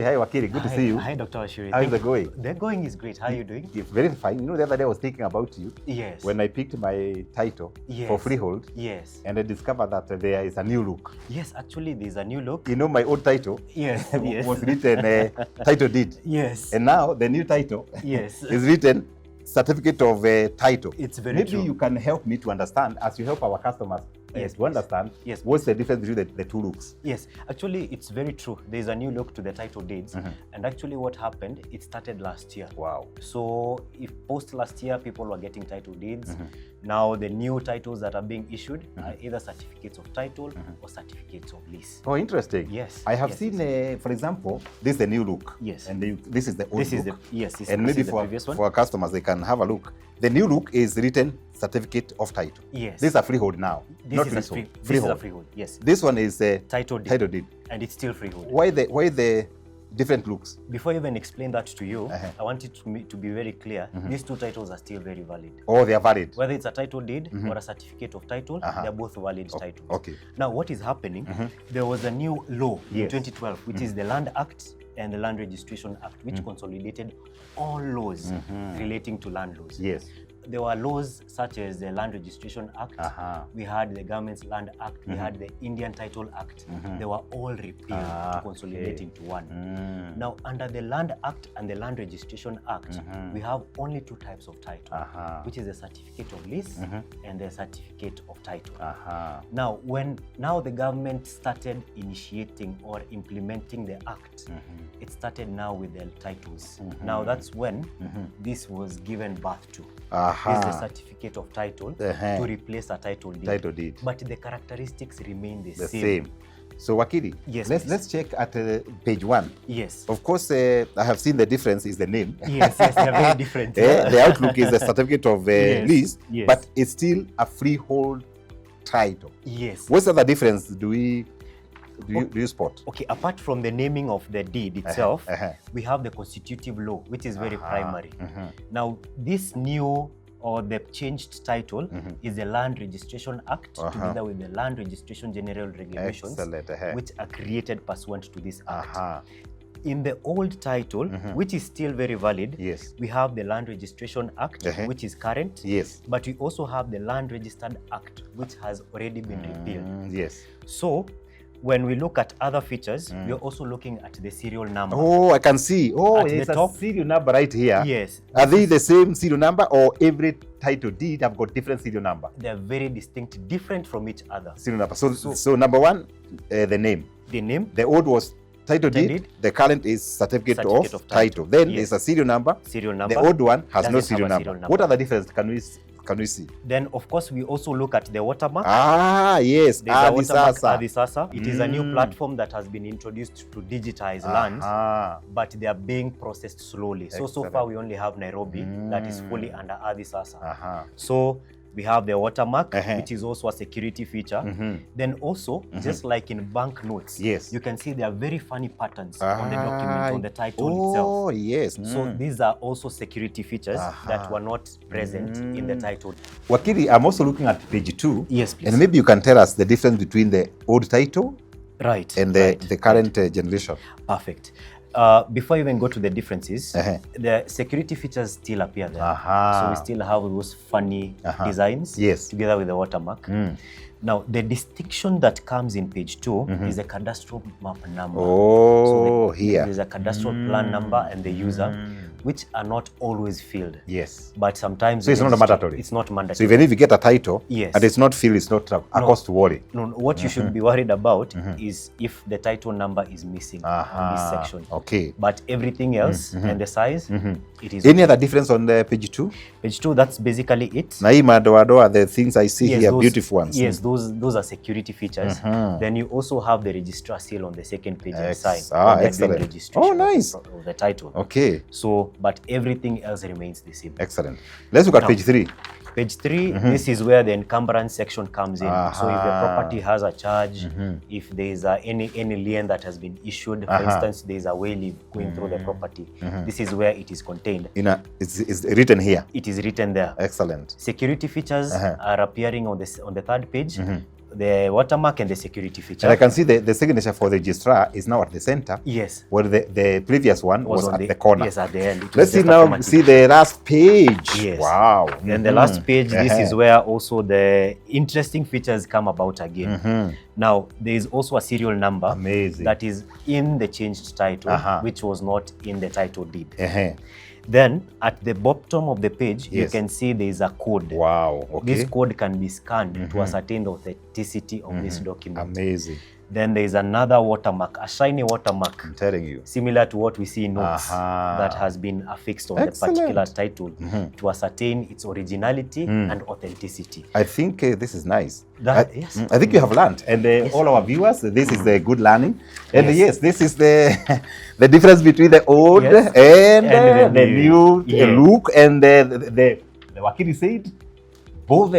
Hi, Wakili. Good to see you. Hi, Dr. Ashuri. How is it going? The going is great. How are you doing? It's very fine. You know, the other day I was thinking about you. Yes. When I picked my title for freehold. Yes. And I discovered that there is a new look. Yes, actually, there's a new look. You know, my old title was written title deed. Yes. And now the new title is written certificate of title. It's very true. Maybe you can help me to understand, as you help our customers to understand what's the difference between the two looks. Yes, actually, it's very true. There's a new look to the title deeds. And actually what happened, it started last year. Wow. So if post last year, people were getting title deeds. Now the new titles that are being issued are either certificates of title or certificates of lease. Oh, interesting. Yes. I have seen, for example, this is the new look. Yes. And this is the old look. And maybe for our customers, they can have a look. The new look is written certificate of title. Yes. This is a freehold now. This is a freehold. Yes. This one is a title deed. And it's still freehold. Why the different looks? Before I even explain that to you, I want it to be very clear. These two titles are still very valid. Oh, they are valid. Whether it's a title deed or a certificate of title, they're both valid titles. Okay. Now, what is happening? There was a new law in 2012, which is the Land Act and the Land Registration Act, which consolidated all laws relating to land laws. Yes. There were laws such as the Land Registration Act, we had the Government's Land Act, we had the Indian Title Act. They were all repealed to consolidate into one. Now, under the Land Act and the Land Registration Act, we have only two types of title, which is the certificate of lease and the certificate of title. Now, when the government started initiating or implementing the act, it started now with the titles. Now, that's when this was given birth to. Is the certificate of title to replace a title deed. But the characteristics remain the same. So Wakili, let's check at page 1. Yes. Of course, I have seen the difference is the name. Yes, they're very different. The outlook is the certificate of lease, but it's still a freehold title. Yes. What's the other difference do you spot? Okay, apart from the naming of the deed itself, we have the constitutive law, which is very primary. Now, this new or the changed title is the Land Registration Act together with the Land Registration General Regulations, which are created pursuant to this act. In the old title, which is still very valid, we have the Land Registration Act, which is current, but we also have the Land Registered Act, which has already been repealed. So, when we look at other features, we're also looking at the serial number. Oh, I can see. Oh, it's a serial number right here. Yes. Are they the same serial number, or every title deed have got different serial number? They're very distinct, different from each other. Serial number. So number 1, the name. The name. The old was title deed. The current is certificate of title. Then there's a serial number. Serial number. The old one has no serial number. What are the differences? Can we see? Then, of course, we also look at the watermark. Yes. Adisasa. It is a new platform that has been introduced to digitize land, but they are being processed slowly. So far, we only have Nairobi that is fully under Adisasa. So we have the watermark, which is also a security feature. Then also, just like in bank notes, you can see there are very funny patterns on the document, on the title itself. Oh, yes. So these are also security features that were not present in the title. Wakili, I'm also looking at page 2. Yes, please. And maybe you can tell us the difference between the old title and the current generation. Perfect. Before I even go to the differences, the security features still appear there. So we still have those funny designs together with the watermark. Now, the distinction that comes in page 2 is the cadastral map number. Oh, here. There's a cadastral plan number and the user, which are not always filled. Yes. But sometimes... So it's not mandatory? It's not mandatory. So even if you get a title and it's not filled, it's not a cause to worry? No, what you should be worried about is if the title number is missing on this section. Okay. But everything else and the size, it is... Any other difference on the page 2? Page 2, that's basically it. Naima Doado, the things I see here, beautiful ones. Yes, those are security features. Then you also have the registrar seal on the second page inside. Excellent. Registration nice. Of the title. Okay. So, but everything else remains the same. Excellent. Let's look at page 3. Page 3, this is where the encumbrance section comes in. So if the property has a charge, if there is any lien that has been issued, for instance, there is a way going through the property, this is where it is contained. It's written here. It is written there. Excellent. Security features are appearing on the third page. the watermark and the security feature. And I can see the signature for the registrar is now at the center. Yes. Where the previous one was at the corner. Yes, at the end. Let's see now, see the last page. Yes. Wow. And the last page, this is where also the interesting features come about again. Now, there is also a serial number. Amazing. That is in the changed title, which was not in the title deed. Then at the bottom of the page, you can see there is a code. Wow. Okay. This code can be scanned to ascertain the authenticity of this document. Amazing. Then there is another watermark, a shiny watermark. I'm telling you. Similar to what we see in notes that has been affixed on the particular title to ascertain its originality and authenticity. I think this is nice. Yes. I think you have learned. And all our viewers, this is the good learning. And yes, this is the difference between the old and the new look. And the Wakili said, both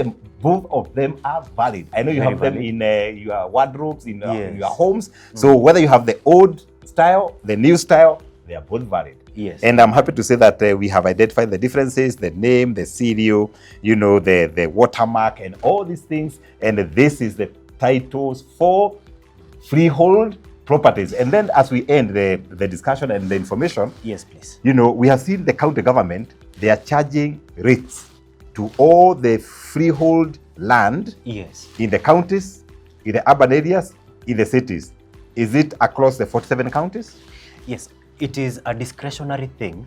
of them are valid. I know you have them in your wardrobes, in your homes. So whether you have the old style, the new style, they are both valid. Yes. And I'm happy to say that we have identified the differences, the name, the serial, you know, the watermark and all these things. And this is the titles for freehold properties. And then as we end the discussion and the information, yes, please. You know, we have seen the county government, they are charging rates to all the freehold land in the counties, in the urban areas, in the cities. Is it across the 47 counties? Yes, it is a discretionary thing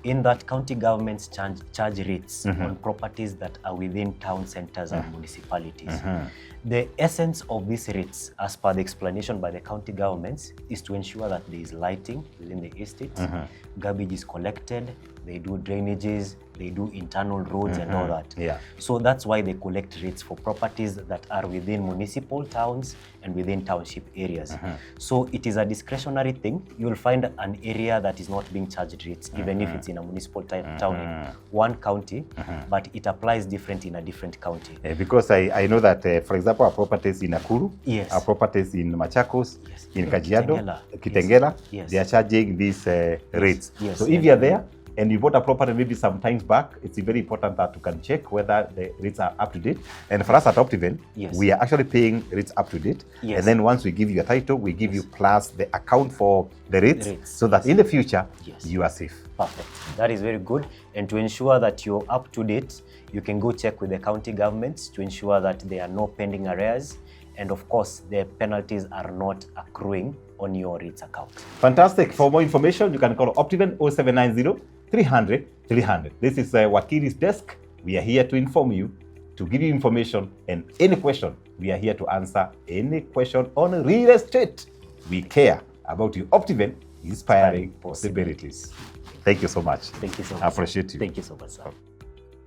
in that county governments charge rates on properties that are within town centers and municipalities. The essence of these rates, as per the explanation by the county governments, is to ensure that there is lighting within the estates, garbage is collected, they do drainages, they do internal roads and all that. So that's why they collect rates for properties that are within municipal towns and within township areas. So it is a discretionary thing. You'll find an area that is not being charged rates, even if it's in a municipal town in one county, but it applies different in a different county. Because I know that, for example, our properties in Nakuru, our properties in Machakos, in Kajiado, Kitengela, they are charging these rates. So if you're there, and you bought a property maybe some times back, it's very important that you can check whether the rates are up to date. And for us at Optiven, we are actually paying rates up to date. And then once we give you a title, we give you plus the account for the rates, so that in the future, you are safe. Perfect. That is very good. And to ensure that you're up to date, you can go check with the county governments to ensure that there are no pending arrears. And of course, the penalties are not accruing on your rates account. Fantastic. For more information, you can call Optiven 0790 300 300. This is Wakili's desk. We are here to inform you, to give you information, and any question, we are here to answer any question on real estate. We care about you. Optiven, inspiring possibilities. Thank you so much. Thank you so much. I appreciate you. Thank you so much, sir.